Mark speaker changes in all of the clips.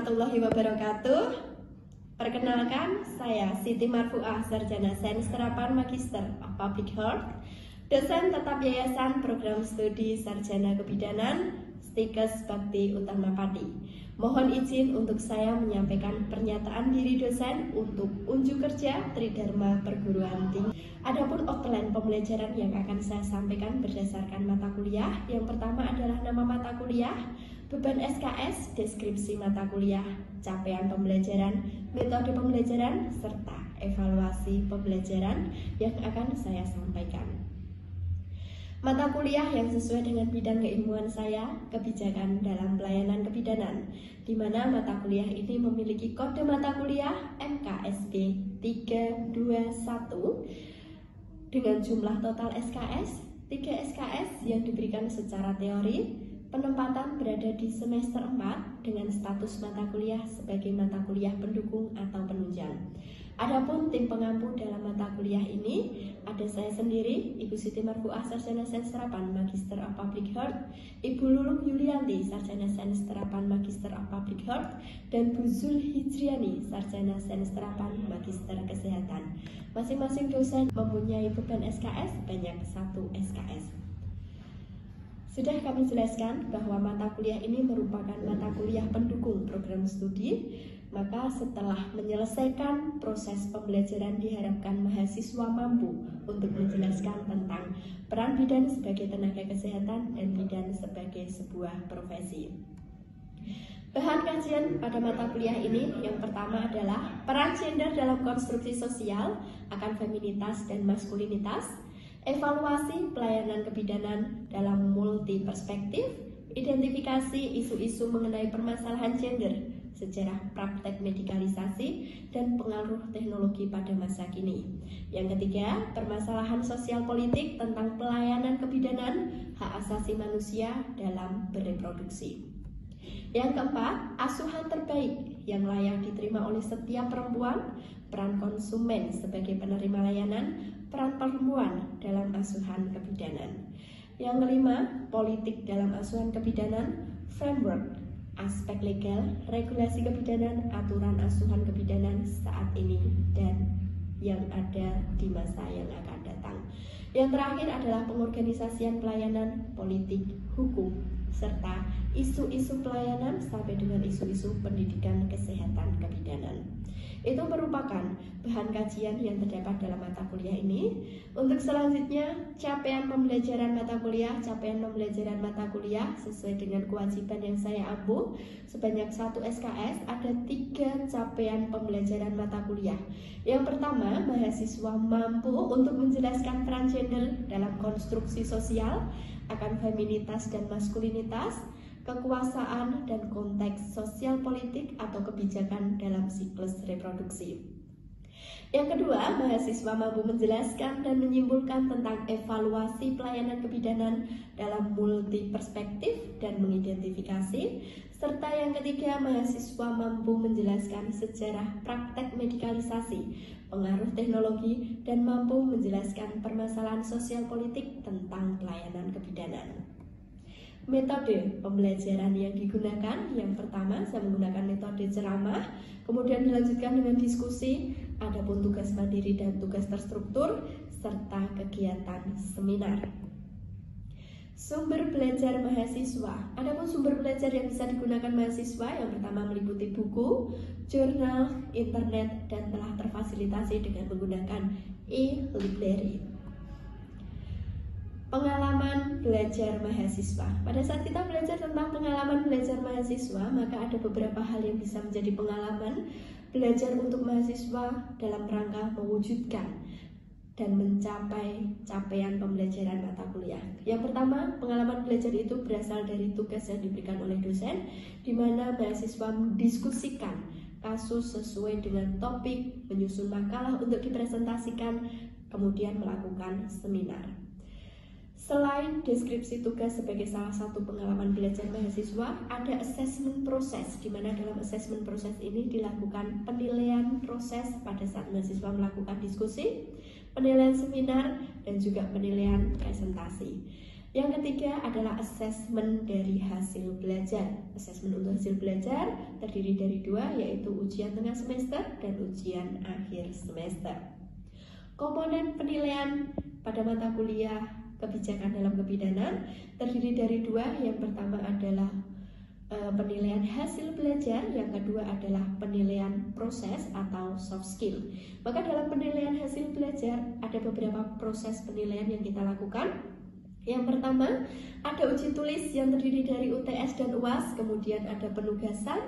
Speaker 1: warahmatullahi wabarakatuh. Perkenalkan, saya Siti Marfuah, Sarjana Sains Terapan Magister of Public Health, dosen tetap Yayasan Program Studi Sarjana Kebidanan Stikes Bakti Utama Pati. Mohon izin untuk saya menyampaikan pernyataan diri dosen untuk unjuk kerja Tridharma Perguruan Tinggi. Adapun outline pembelajaran yang akan saya sampaikan berdasarkan mata kuliah. Yang pertama adalah nama mata kuliah, beban SKS, deskripsi mata kuliah, capaian pembelajaran, metode pembelajaran, serta evaluasi pembelajaran yang akan saya sampaikan. Mata kuliah yang sesuai dengan bidang keilmuan saya, kebijakan dalam pelayanan kebidanan, di mana mata kuliah ini memiliki kode mata kuliah MKSB 321 dengan jumlah total SKS 3 SKS yang diberikan secara teori. Penempatan berada di semester 4 dengan status mata kuliah sebagai mata kuliah pendukung atau penunjang. Adapun tim pengampu dalam mata kuliah ini ada saya sendiri, Ibu Siti Marfuah, Sarjana Sains Terapan Magister of Public Health, Ibu Lulung Yulianti, Sarjana Sains Terapan Magister of Public Health, dan Bu Zul Hijriani, Sarjana Sains Terapan Magister Kesehatan. Masing-masing dosen mempunyai beban SKS sebanyak 1 SKS. Sudah kami jelaskan bahwa mata kuliah ini merupakan mata kuliah pendukung program studi, maka setelah menyelesaikan proses pembelajaran diharapkan mahasiswa mampu untuk menjelaskan tentang peran bidan sebagai tenaga kesehatan dan bidan sebagai sebuah profesi. Bahan kajian pada mata kuliah ini yang pertama adalah peran gender dalam konstruksi sosial akan feminitas dan maskulinitas, evaluasi pelayanan kebidanan dalam multi perspektif, identifikasi isu-isu mengenai permasalahan gender, sejarah praktek medikalisasi, dan pengaruh teknologi pada masa kini. Yang ketiga, permasalahan sosial politik tentang pelayanan kebidanan, hak asasi manusia dalam bereproduksi. Yang keempat, asuhan terbaik yang layak diterima oleh setiap perempuan, peran konsumen sebagai penerima layanan, peran perempuan dalam asuhan kebidanan. Yang kelima, politik dalam asuhan kebidanan, framework, aspek legal, regulasi kebidanan, aturan asuhan kebidanan saat ini dan yang ada di masa yang akan datang. Yang terakhir adalah pengorganisasian pelayanan, politik, hukum, serta isu-isu pelayanan sampai dengan isu-isu pendidikan kesehatan kebidanan. Itu merupakan bahan kajian yang terdapat dalam mata kuliah ini. Untuk selanjutnya, capaian pembelajaran mata kuliah. Capaian pembelajaran mata kuliah sesuai dengan kewajiban yang saya ampuh sebanyak 1 SKS, ada 3 capaian pembelajaran mata kuliah. Yang pertama, mahasiswa mampu untuk menjelaskan peran gender dalam konstruksi sosial akan feminitas dan maskulinitas, kekuasaan dan konteks sosial politik atau kebijakan dalam siklus reproduksi. Yang kedua, mahasiswa mampu menjelaskan dan menyimpulkan tentang evaluasi pelayanan kebidanan dalam multi perspektif dan mengidentifikasi. Serta yang ketiga, mahasiswa mampu menjelaskan sejarah praktek medikalisasi, pengaruh teknologi, dan mampu menjelaskan permasalahan sosial politik tentang pelayanan kebidanan. Metode pembelajaran yang digunakan, yang pertama saya menggunakan metode ceramah, kemudian dilanjutkan dengan diskusi, adapun tugas mandiri dan tugas terstruktur, serta kegiatan seminar. Sumber belajar mahasiswa. Adapun sumber belajar yang bisa digunakan mahasiswa, yang pertama meliputi buku, jurnal, internet, dan telah terfasilitasi dengan menggunakan e-library. Pengalaman belajar mahasiswa. Pada saat kita belajar tentang pengalaman belajar mahasiswa, maka ada beberapa hal yang bisa menjadi pengalaman belajar untuk mahasiswa dalam rangka mewujudkan dan mencapai capaian pembelajaran mata kuliah. Yang pertama, pengalaman belajar itu berasal dari tugas yang diberikan oleh dosen, di mana mahasiswa mendiskusikan kasus sesuai dengan topik, menyusun makalah untuk dipresentasikan, kemudian melakukan seminar. Selain deskripsi tugas sebagai salah satu pengalaman belajar mahasiswa, ada assessment proses, di mana dalam assessment proses ini dilakukan penilaian proses pada saat mahasiswa melakukan diskusi, penilaian seminar, dan juga penilaian presentasi. Yang ketiga adalah asesmen dari hasil belajar. Asesmen untuk hasil belajar terdiri dari dua, yaitu ujian tengah semester dan ujian akhir semester. Komponen penilaian pada mata kuliah kebijakan dalam kebidanan terdiri dari dua. Yang pertama adalah penilaian hasil belajar, yang kedua adalah penilaian proses atau soft skill. Maka dalam penilaian hasil belajar ada beberapa proses penilaian yang kita lakukan. Yang pertama, ada uji tulis yang terdiri dari UTS dan UAS, kemudian ada penugasan,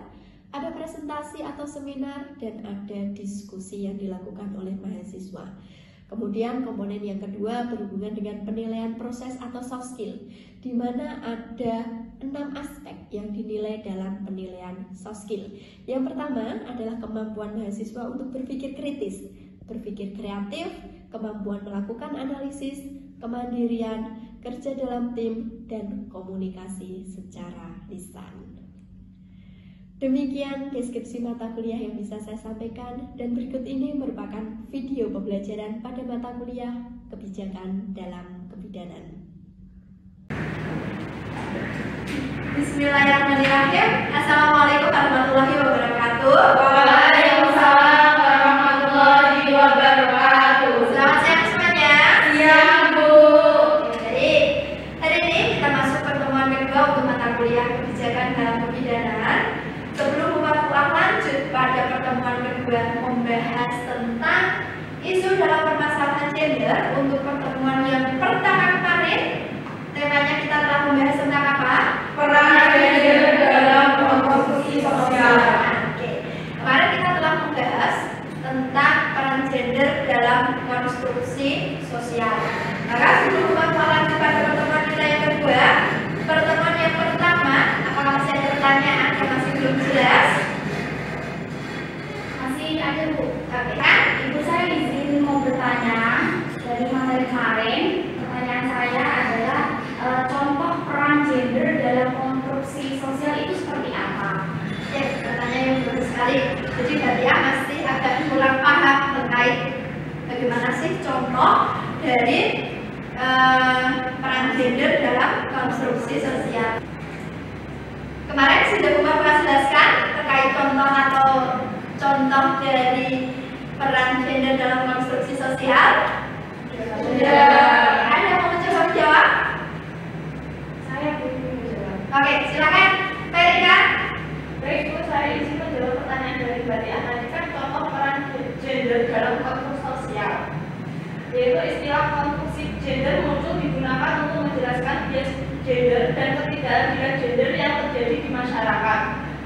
Speaker 1: ada presentasi atau seminar, dan ada diskusi yang dilakukan oleh mahasiswa. Kemudian komponen yang kedua berhubungan dengan penilaian proses atau soft skill, di mana ada 6 aspek yang dinilai dalam penilaian soft skill. Yang pertama adalah kemampuan mahasiswa untuk berpikir kritis, berpikir kreatif, kemampuan melakukan analisis, kemandirian, kerja dalam tim, dan komunikasi secara lisan. Demikian deskripsi mata kuliah yang bisa saya sampaikan, dan berikut ini merupakan video pembelajaran pada mata kuliah kebijakan dalam kebidanan.
Speaker 2: Bismillahirrahmanirrahim. Assalamualaikum warahmatullahi wabarakatuh.
Speaker 3: Waalaikumsalam warahmatullahi wabarakatuh.
Speaker 2: Selamat siang semuanya.
Speaker 3: Siang, Bu.
Speaker 2: Jadi hari ini kita masuk pertemuan kedua untuk mata kuliah kebijakan dalam kebidanan. Sebelum membuat lanjut pada pertemuan kedua membahas tentang isu dalam permasalahan gender, untuk pertemuan yang pertama kemarin temanya kita telah membahas tentang apa?
Speaker 3: Peran gender dalam konstruksi sosial.
Speaker 2: Oke. Kemarin kita telah membahas tentang peran gender dalam konstruksi sosial. Maka sebelum lanjut pada pertemuan kita yang kedua, pertemuan yang pertama, apakah masih ada pertanyaan yang masih belum jelas?
Speaker 3: Masih ada, Bu.
Speaker 2: Oke kan?
Speaker 3: Ibu saya izin mau bertanya dari materi kemarin. Pertanyaan saya adalah contoh peran gender dalam konstruksi sosial itu seperti apa?
Speaker 2: Ya, pertanyaan yang bagus sekali. Jadi berarti ya masih agak kurang paham terkait bagaimana sih contoh dari peran gender dalam konstruksi sosial. Kemarin sudah Bapak pernah jelaskan terkait contoh atau contoh dari peran gender dalam konstruksi sosial.
Speaker 3: Sudah.
Speaker 2: Ada yang mau mencoba menjawab?
Speaker 3: Saya belum menjawab.
Speaker 2: Oke, silakan. Verika.
Speaker 3: Baik, Bu, saya izin menjawab pertanyaan dari Mbak Tia. Tadi kan contoh peran gender dalam konstruksi sosial, yaitu istilah konstruksi gender muncul digunakan untuk menjelaskan bias gender dan ketidakadilan gender yang terjadi di masyarakat.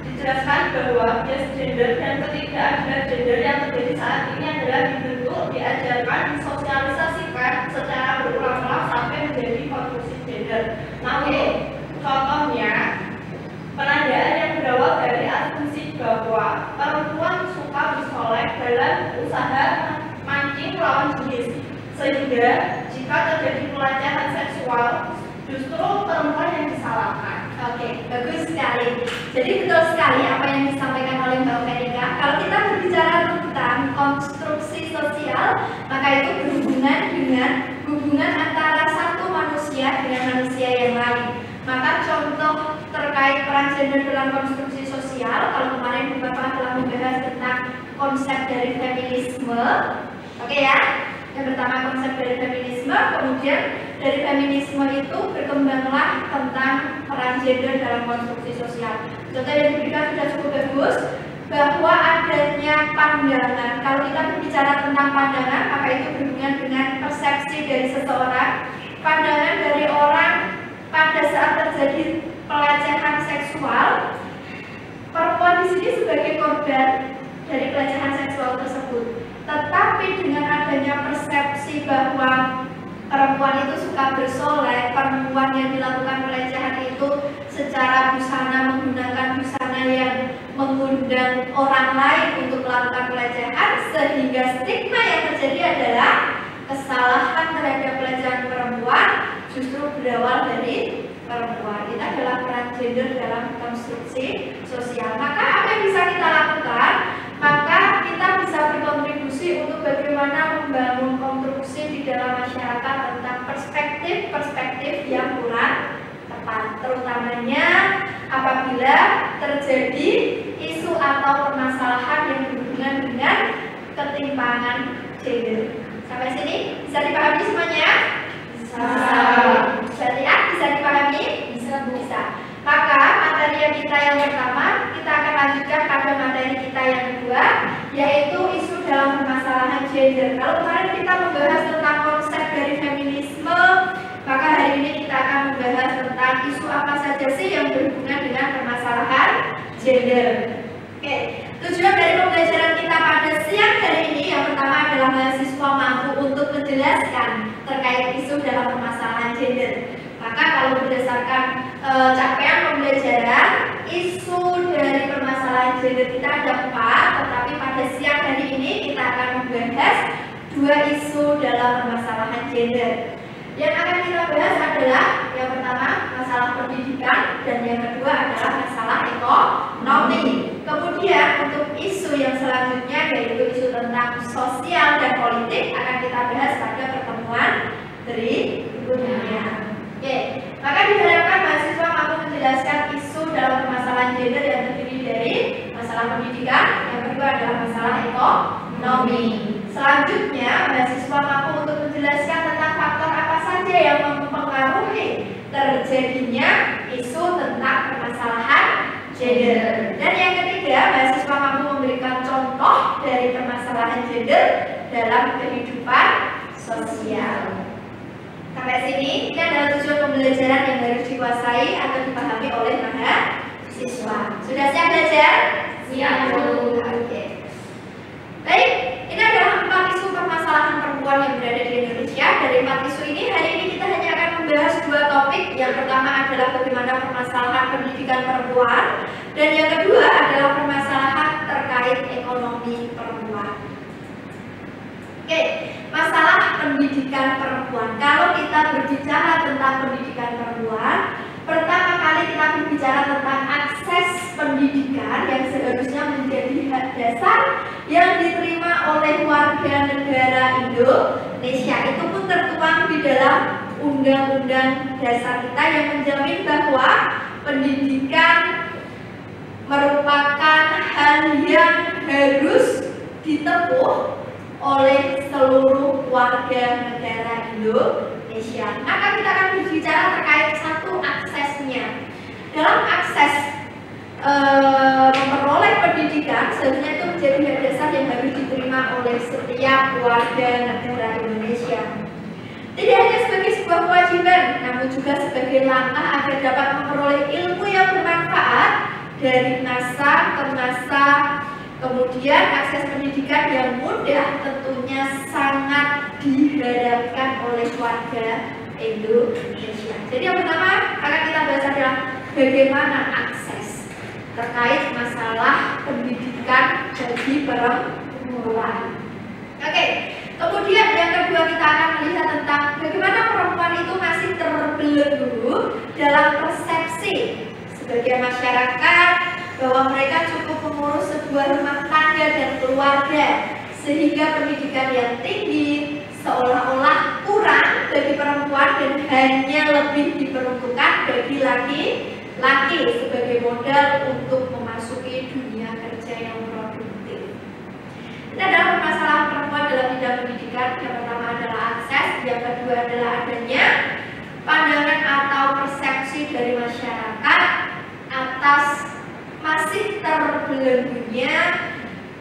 Speaker 3: Dijelaskan bahwa bias gender dan ketidakadilan gender yang terjadi saat ini adalah dibentuk, diajarkan, disosialisasikan secara berulang-ulang sampai menjadi konstruksi gender. Namun, contohnya penandaan yang berawal dari asumsi bahwa perempuan suka bersolek dalam usaha mancing lawan jenis, sehingga jika terjadi pelecehan seksual justru perempuan yang disalahkan.
Speaker 2: Oke, bagus sekali. Jadi betul sekali apa yang disampaikan oleh Mbak Verika. Kalau kita berbicara tentang konstruksi sosial, maka itu berhubungan dengan hubungan antara satu manusia dengan manusia yang lain. Maka contoh terkait peran gender dalam konstruksi sosial, kalau kemarin Bapak telah membahas tentang konsep dari feminisme, oke ya. Yang pertama konsep dari feminisme, kemudian dari feminisme itu berkembanglah tentang peran gender dalam konstruksi sosial. Contoh yang diberikan sudah cukup bagus, bahwa adanya pandangan. Kalau kita berbicara tentang pandangan, maka itu berhubungan dengan persepsi dari seseorang. Pandangan dari orang pada saat terjadi pelecehan seksual, perempuan di sini sebagai korban dari pelecehan seksual tersebut. Tetapi dengan adanya persepsi bahwa perempuan itu suka bersolek, perempuan yang dilakukan pelecehan itu secara busana menggunakan busana yang mengundang orang lain untuk melakukan pelecehan, sehingga stigma yang terjadi adalah kesalahan terhadap pelecehan perempuan justru berawal dari perempuan. Itu adalah peran gender dalam konstruksi sosial. Maka apa yang bisa kita lakukan? Maka kita bisa berkontribusi untuk bagaimana membangun konstruksi di dalam masyarakat tentang perspektif-perspektif yang kurang tepat, terutamanya apabila terjadi isu atau permasalahan yang berhubungan dengan ketimpangan gender. Sampai sini bisa dipahami semuanya? Bisa. Berarti ya, bisa dipahami? Bisa. Maka materi kita yang pertama, kita akan lanjutkan pada materi kita yang kedua, yaitu isu dalam permasalahan gender. Kalau kemarin kita membahas tentang konsep dari feminisme, maka hari ini kita akan membahas tentang isu apa saja sih yang berhubungan dengan permasalahan gender. Oke, tujuan dari pembelajaran kita pada siang hari ini yang pertama adalah mahasiswa mampu untuk menjelaskan terkait isu dalam permasalahan gender. Maka kalau berdasarkan capaian pembelajaran, isu dari permasalahan gender kita ada 4, tetapi pada siang hari ini kita akan membahas 2 isu dalam permasalahan gender. Yang akan kita bahas adalah yang pertama masalah pendidikan dan yang kedua adalah masalah ekonomi. Kemudian untuk isu yang selanjutnya yaitu isu tentang sosial dan politik akan kita bahas pada pertemuan berikutnya. Oke, maka diharapkan mahasiswa mampu menjelaskan isu dalam permasalahan gender yang terdiri dari masalah pendidikan, yang kedua adalah masalah ekonomi. Selanjutnya, mahasiswa mampu untuk menjelaskan tentang faktor apa saja yang mempengaruhi terjadinya isu tentang permasalahan gender. Dan yang ketiga, mahasiswa mampu memberikan contoh dari permasalahan gender dalam kehidupan sosial. Sampai sini, ini adalah tujuan pembelajaran yang harus dikuasai atau dipahami oleh mahasiswa. Sudah siap belajar?
Speaker 3: Siap, Bu.
Speaker 2: Oke. Baik, ini adalah 4 isu permasalahan perempuan yang berada di Indonesia. Dari 4 isu ini, hari ini kita hanya akan membahas 2 topik. Yang pertama adalah bagaimana permasalahan pendidikan perempuan, dan yang kedua adalah permasalahan terkait ekonomi perempuan. Oke, masalah pendidikan perempuan. Kalau kita berbicara tentang pendidikan perempuan, pertama kali kita berbicara tentang akses pendidikan yang seharusnya menjadi hak dasar yang diterima oleh warga negara Indonesia. Itu pun tertuang di dalam Undang-Undang Dasar kita yang menjamin bahwa pendidikan merupakan hal yang harus ditempuh oleh seluruh warga negara Indonesia. Maka kita akan berbicara terkait satu aksesnya. Dalam akses memperoleh pendidikan, seharusnya itu menjadi hak dasar yang harus diterima oleh setiap warga negara Indonesia. Tidak hanya sebagai sebuah kewajiban, namun juga sebagai langkah agar dapat memperoleh ilmu yang bermanfaat dari masa ke masa. Kemudian akses pendidikan yang mudah tentunya sangat diharapkan oleh warga Indonesia. Jadi yang pertama akan kita bahas adalah bagaimana akses terkait masalah pendidikan bagi perempuan. Oke, kemudian yang kedua kita akan melihat tentang bagaimana perempuan itu masih terbelenggu dalam persepsi sebagai masyarakat bahwa mereka cukup mengurus sebuah rumah tangga dan keluarga, sehingga pendidikan yang tinggi seolah-olah kurang bagi perempuan dan hanya lebih diperuntukkan bagi laki-laki sebagai modal untuk memasuki dunia kerja yang produktif. Ini adalah permasalahan perempuan dalam bidang pendidikan. Yang pertama adalah akses, yang kedua adalah adanya pandangan atau persepsi dari masyarakat atas masih terbelenggunya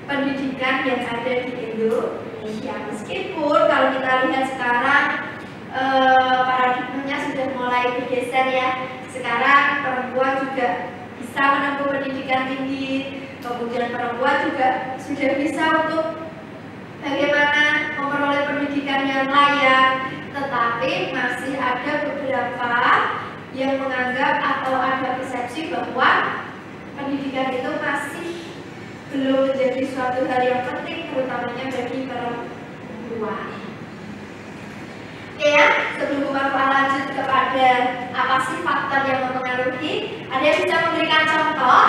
Speaker 2: pendidikan yang ada di Indonesia. Meskipun kalau kita lihat sekarang paradigmanya sudah mulai bergeser ya. Sekarang perempuan juga bisa menempuh pendidikan tinggi, kemudian perempuan juga sudah bisa untuk bagaimana memperoleh pendidikan yang layak. Tetapi masih ada beberapa yang menganggap atau ada persepsi bahwa pendidikan itu masih belum menjadi suatu hal yang penting, terutamanya bagi perempuan. Oke ya, sebelum Bapak lanjut kepada apa sih faktor yang mempengaruhi, ada yang bisa memberikan contoh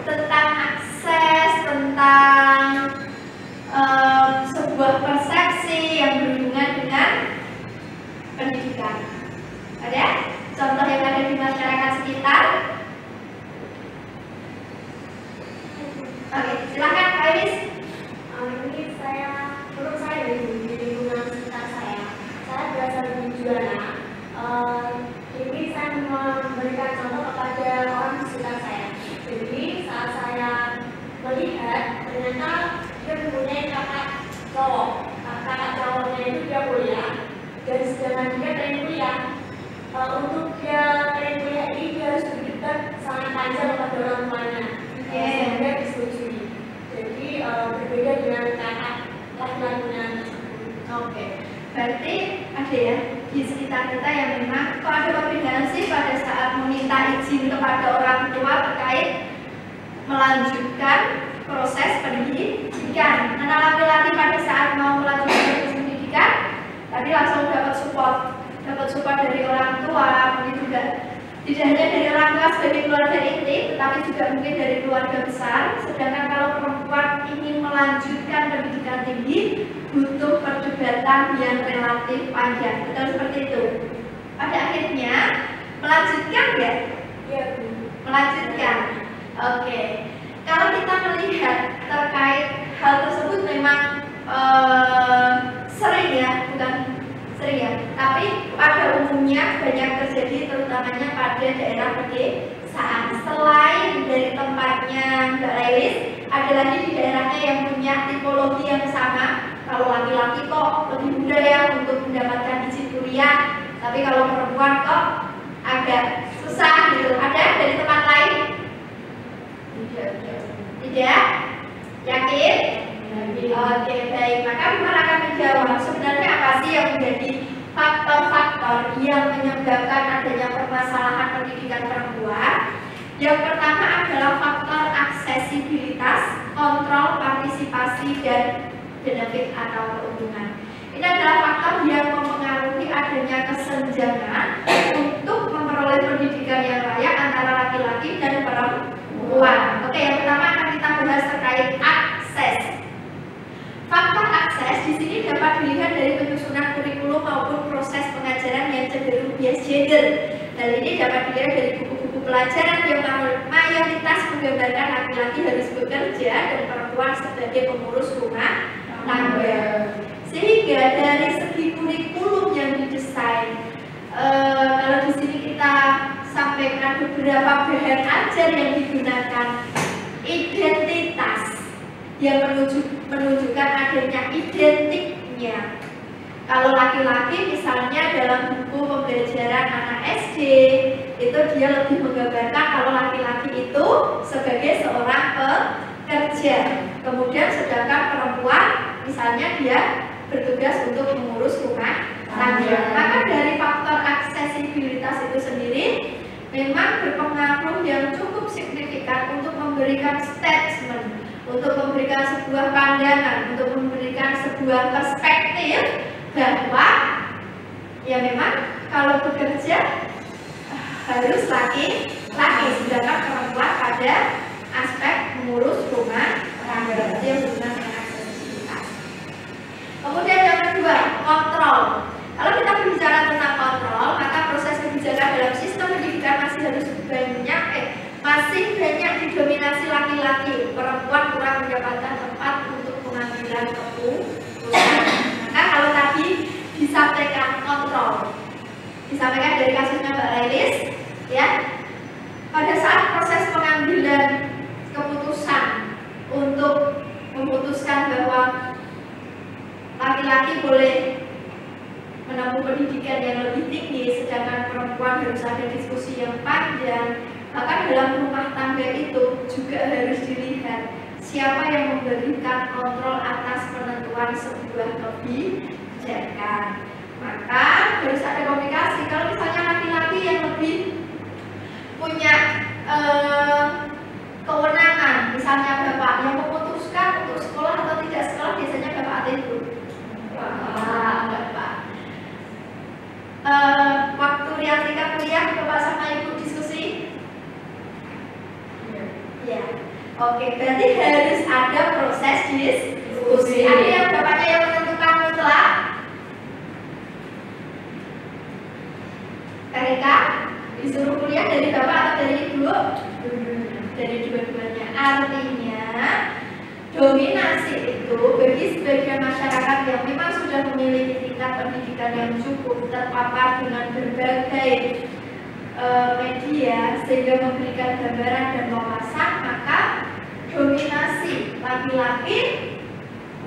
Speaker 2: tentang akses, tentang sebuah persepsi yang berhubungan dengan pendidikan. Ada contoh yang ada di
Speaker 4: juara, ini saya memberikan contoh kepada orang di sekitar saya. Jadi saat saya melihat ternyata dia mempunyai kakak cowok. Kakak cowoknya itu dia kuliah, dan sedangkan dia pengen kuliah. Untuk dia pengen kuliah ini dia harus berdebat sangat panjang kepada orang tuanya, sehingga disetujui. Jadi berbeda dengan kakak laki-lakinya.
Speaker 2: Oke, berarti ada ya di sekitar kita yang memang kok ada perbedaan sih pada saat meminta izin kepada orang tua terkait melanjutkan proses pendidikan. Anak laki-laki pada saat mau melanjutkan proses pendidikan tadi langsung dapat support dari orang tua, mungkin juga tidak hanya dari orang tua sebagai keluarga inti, tetapi juga mungkin dari keluarga besar. Sedangkan kalau perempuan ingin melanjutkan pendidikan tinggi, butuh perdebatan yang relatif panjang. Betul seperti itu. Pada akhirnya melanjutkan ya?
Speaker 4: Iya,
Speaker 2: Melanjutkan. Oke. Kalau kita melihat terkait hal tersebut memang sering ya, bukan sering ya, tapi pada umumnya banyak terjadi terutamanya pada daerah pedesaan. Selain dari tempatnya Mbak Lailis, ada lagi di daerahnya yang punya tipologi yang sama. Kalau laki-laki kok lebih mudah ya untuk mendapatkan izin kuliah, tapi kalau perempuan kok agak susah gitu. Ada dari tempat lain? Tidak? Yakin? Oke, baik. Maka Bukan akan menjawab sebenarnya apa sih yang menjadi faktor-faktor yang menyebabkan adanya permasalahan pendidikan perempuan. Yang pertama adalah faktor aksesibilitas, kontrol, partisipasi, dan benefit atau keuntungan. Ini adalah faktor yang mempengaruhi adanya kesenjangan untuk memperoleh pendidikan yang layak antara laki-laki dan perempuan. Oke, yang pertama akan kita bahas terkait akses. Faktor akses di sini dapat dilihat dari penyusunan kurikulum maupun proses pengajaran yang cenderung bias gender. Hal ini dapat dilihat dari buku-buku pelajaran yang mayoritas menggambarkan laki-laki harus bekerja dan perempuan sebagai pengurus rumah tangga. Sehingga dari segi kurikulum yang didesain, kalau di sini kita sampaikan beberapa bahan ajar yang digunakan, identitas yang menunjukkan adanya identiknya. Kalau laki-laki misalnya dalam buku pembelajaran anak SD itu dia lebih menggambarkan kalau laki-laki itu sebagai seorang pekerja. Kemudian sedangkan perempuan misalnya dia bertugas untuk mengurus rumah tangga. Maka dari faktor aksesibilitas itu sendiri memang berpengaruh yang cukup signifikan untuk memberikan statement, untuk memberikan sebuah pandangan, untuk memberikan sebuah perspektif bahwa ya memang kalau bekerja harus laki-laki, sedangkan perempuan pada aspek mengurus rumah tangga. Itu yang berhubungan dengan aksesibilitas. Kemudian yang kedua, kontrol. Kalau kita berbicara tentang kontrol, maka proses kebijakan dalam sistem pendidikan masih banyak didominasi laki-laki. Perempuan kurang mendapatkan tempat untuk pengambilan keputusan. Maka kalau tadi disampaikan kontrol, disampaikan dari kasusnya Mbak Lailis, ya, pada saat proses pengambilan keputusan untuk memutuskan bahwa laki-laki boleh menempuh pendidikan yang lebih tinggi, sedangkan perempuan harus ada diskusi yang panjang. Maka dalam rumah tangga itu juga harus dilihat siapa yang memberikan kontrol atas penentuan sebuah kebijakan. Maka harus ada komunikasi. Kalau misalnya laki-laki yang lebih punya kewenangan, misalnya bapak yang memutuskan untuk sekolah atau tidak sekolah, biasanya bapak atau ibu? Bapak. Waktu Riantika kuliah, bapak sama ibu diskusi? Ya. Oke, berarti harus ada proses diskusi. Ada yang bapaknya yang menentukan mutlak? Karika disuruh kuliah dari bapak atau dari ibu? Dari dua-duanya. Artinya Dominasi itu bagi sebagian masyarakat yang memang sudah memiliki tingkat pendidikan yang cukup, terpapar dengan berbagai media sehingga memberikan gambaran dan wawasan, maka dominasi laki-laki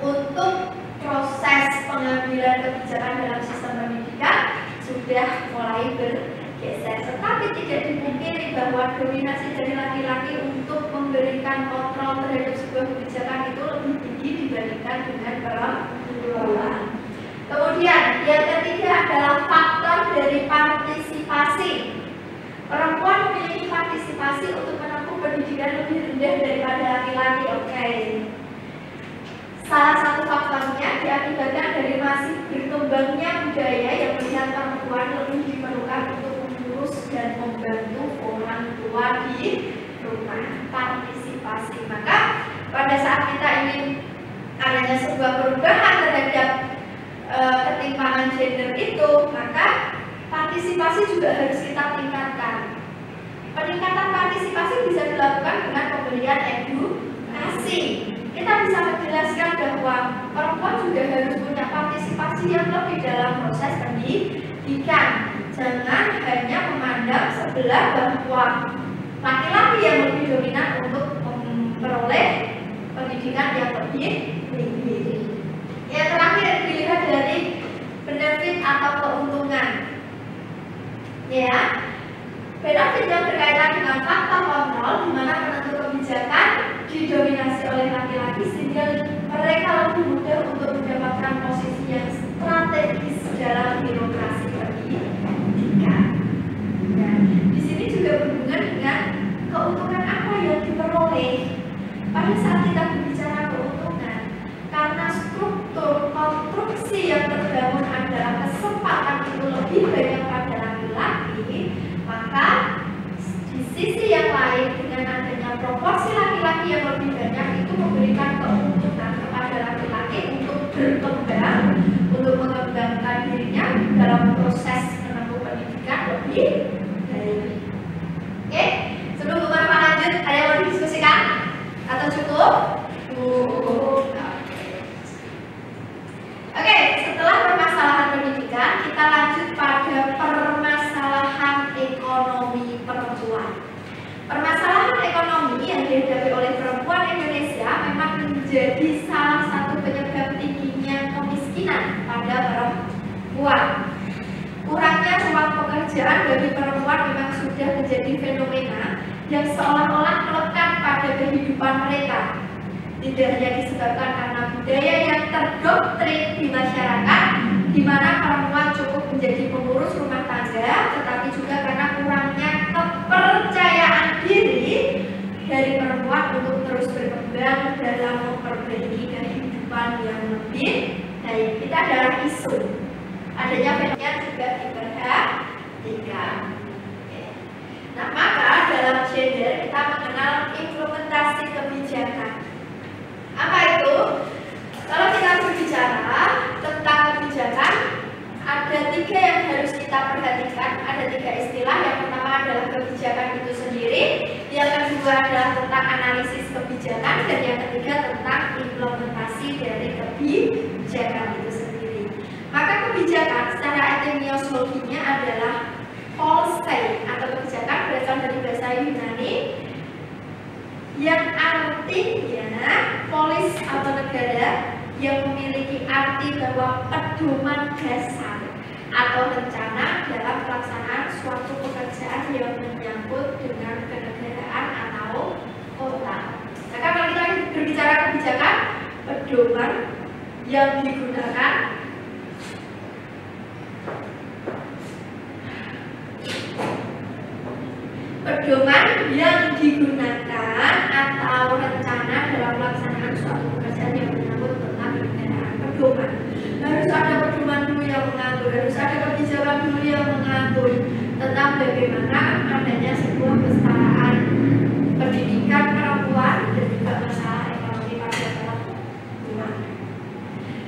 Speaker 2: untuk proses pengambilan kebijakan dalam sistem pendidikan sudah mulai bergeser. Tetapi tidak dipungkiri bahwa dominasi dari laki-laki untuk memberikan kontrol terhadap sebuah kebijakan itu lebih tinggi dibandingkan dengan perempuan. Kemudian yang ketiga adalah faktor dari partisipasi. Perempuan memiliki partisipasi untuk menempuh pendidikan lebih rendah daripada laki-laki. Oke. Salah satu faktornya diakibatkan dari masih berkembangnya budaya yang melihat perempuan lebih diperlukan untuk mengurus dan membantu orang tua di rumah. Partisipasi. Maka pada saat kita ingin adanya sebuah perubahan terhadap ketimpangan gender itu, maka partisipasi juga harus kita tingkatkan. Peningkatan partisipasi bisa dilakukan dengan pemberian edukasi. Kita bisa menjelaskan bahwa perempuan juga harus punya partisipasi yang lebih dalam proses pendidikan. Jangan hanya memandang sebelah bahwa laki-laki yang lebih dominan untuk memperoleh pendidikan yang lebih tinggi. Yang terakhir dilihat dari benefit atau keuntungan. Ya, benefit yang berkaitan dengan faktor kontrol di mana penentu kebijakan didominasi oleh laki-laki sehingga mereka lebih mudah untuk mendapatkan posisi yang strategis dalam birokrasi pendidikan. Nah, di sini juga berhubungan dengan keuntungan apa yang diperoleh. Pada saat kita berbicara keuntungan, karena struktur konstruksi yang terbangun adalah kesempatan itu lebih banyak pada laki-laki, maka di sisi yang lain dengan adanya proporsi laki-laki yang lebih banyak itu memberikan keuntungan kepada laki-laki untuk berkembang, untuk mengembangkan dirinya dalam proses menempuh pendidikan lebih baik. Oke, sebelum Bu Marfa lanjut, ada yang mau didiskusikan atau cukup? Oke, setelah permasalahan pendidikan, kita lanjut pada permasalahan ekonomi perempuan. Permasalahan ekonomi yang dihadapi oleh perempuan Indonesia memang menjadi salah satu penyebab tingginya kemiskinan pada perempuan. Kurangnya ruang pekerjaan bagi perempuan memang sudah menjadi fenomena yang seolah-olah melekat pada kehidupan mereka. Tidak hanya disebabkan karena budaya yang terdoktrin di masyarakat, di mana perempuan cukup menjadi pengurus rumah tangga, tetapi juga karena kurangnya kepercayaan diri dari perempuan untuk terus berkembang dalam memperbaiki kehidupan yang lebih baik. Itu adalah isu. Adanya fenomena juga diperhatikan. Nah, maka dalam gender kita mengenal implementasi kebijakan. Apa itu? Kalau kita berbicara tentang kebijakan, ada 3 yang harus kita perhatikan. Ada 3 istilah. Yang pertama adalah kebijakan itu sendiri, yang kedua adalah tentang analisis kebijakan, dan yang ketiga tentang implementasi dari kebijakan itu sendiri. Maka kebijakan secara etimologinya adalah policy atau kebijakan berasal dari bahasa Yunani yang artinya polis atau negara, yang memiliki arti bahwa pedoman dasar atau rencana dalam pelaksanaan suatu pekerjaan yang menyangkut dengan kenegaraan atau kota. Maka kalau kita berbicara kebijakan, pedoman yang digunakan atau rencana dalam pelaksanaan suatu pekerjaan yang menyangkut tentang kenegaraan. Pedoman harus ada pedoman dulu yang mengatur, harus ada kebijakan dulu yang mengatur tentang bagaimana adanya sebuah kesetaraan pendidikan perempuan dan juga masalah ekonomi pada perempuan.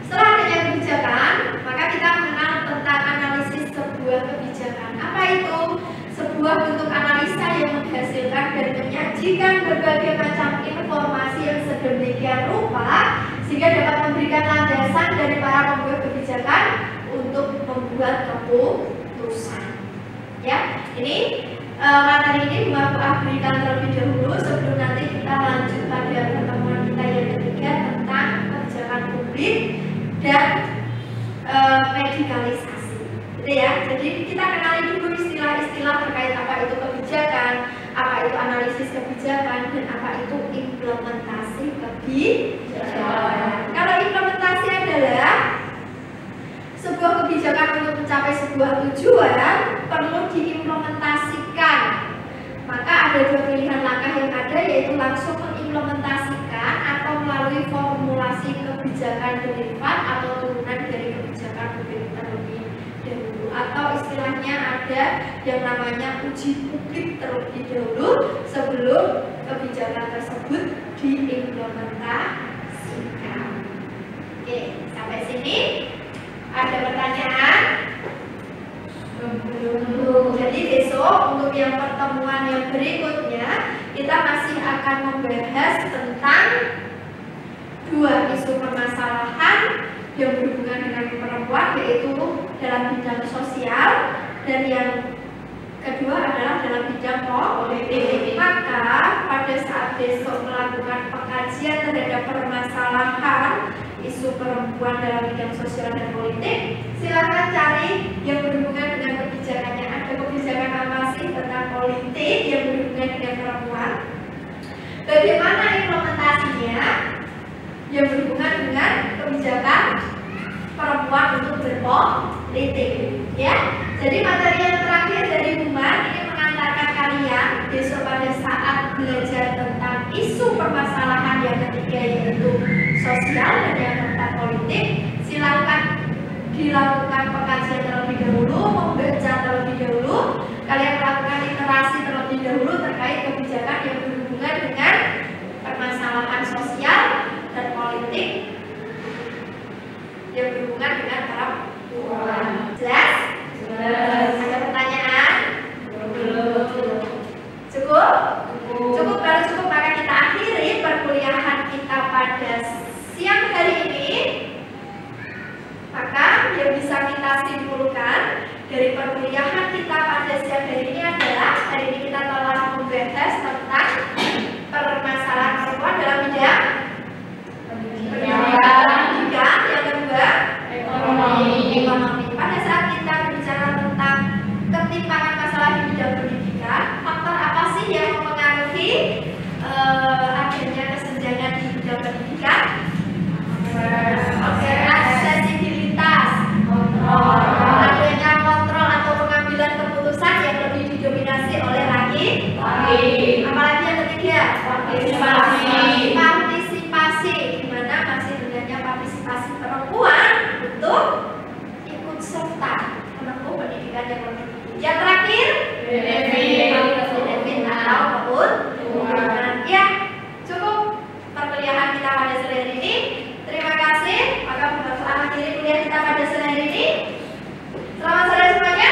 Speaker 2: Setelah adanya kebijakan, maka kita mengenal tentang analisis sebuah kebijakan. Apa itu? Sebuah bentuk analisa yang menghasilkan dan menyaji menyajikan berbagai macam informasi yang sedemikian rupa sehingga dapat memberikan landasan dari para pembuat kebijakan untuk membuat keputusan. Ya, ini materi ini Bapak berikan terlebih dahulu sebelum nanti kita lanjut pada pertemuan kita yang ketiga tentang kebijakan publik dan medikalisasi. Gitu ya. Jadi kita kenali dulu istilah-istilah terkait apa itu kebijakan, apa itu analisis kebijakan, dan apa itu implementasi kebijakan. Kalau implementasi adalah sebuah kebijakan untuk mencapai sebuah tujuan perlu diimplementasikan. Maka ada dua pilihan langkah yang ada, yaitu langsung mengimplementasikan atau melalui formulasi kebijakan derivat atau turunan dari kebijakan publik terlebih dahulu, atau istilahnya ada yang namanya uji publik terlebih dahulu sebelum kebijakan tersebut diimplementasikan. Oke, sampai sini ada pertanyaan? Belum. Jadi besok untuk yang pertemuan yang berikutnya kita masih akan membahas tentang dua isu permasalahan yang berhubungan dengan perempuan, yaitu dalam bidang sosial, dan yang kedua adalah dalam bidang politik. Maka pada saat besok melakukan pengkajian terhadap permasalahan isu perempuan dalam bidang sosial dan politik, silakan cari yang berhubungan dengan kebijakannya. Ada kebijakan apa sih tentang politik yang berhubungan dengan perempuan? Bagaimana implementasinya yang berhubungan dengan kebijakan perempuan untuk berpolitik, ya. Jadi materi yang terakhir dari Buman ini mengantarkan kalian besok pada saat belajar tentang isu permasalahan yang ketiga, yaitu sosial dan yang tentang politik. Silakan dilakukan pengkajian terlebih dahulu, membaca terlebih dahulu, kalian melakukan literasi terlebih dahulu terkait kebijakan yang berhubungan dengan permasalahan sosial dan politik yang berhubungan dengan perempuan. Jelas? Ada pertanyaan? Belum. Cukup? Cukup. Kalau cukup maka kita akhiri perkuliahan kita pada siang hari ini. Maka yang bisa kita simpulkan dari perkuliahan kita pada siang hari ini adalah hari ini kita telah membahas tentang permasalahan perempuan dalam bidang pendidikan, yang kedua ekonomi. Pada saat kita berbicara tentang ketimpangan masalah di bidang pendidikan, faktor apa sih yang mempengaruhi adanya kesenjangan di bidang pendidikan? Aksesibilitas, adanya kontrol atau pengambilan keputusan yang lebih didominasi oleh laki-laki. Apalagi yang ketiga, partisipasi, di mana masih adanya partisipasi perempuan untuk ikut serta menempuh pendidikan yang lebih tinggi. Yang terakhir, benefit atau keuntungan. Ya, cukup perkuliahan kita pada sore hari ini. Terima kasih. Maka telah akhiri kuliah kita pada sore hari ini. Selamat sore semuanya.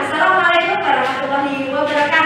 Speaker 2: Assalamualaikum warahmatullahi wabarakatuh.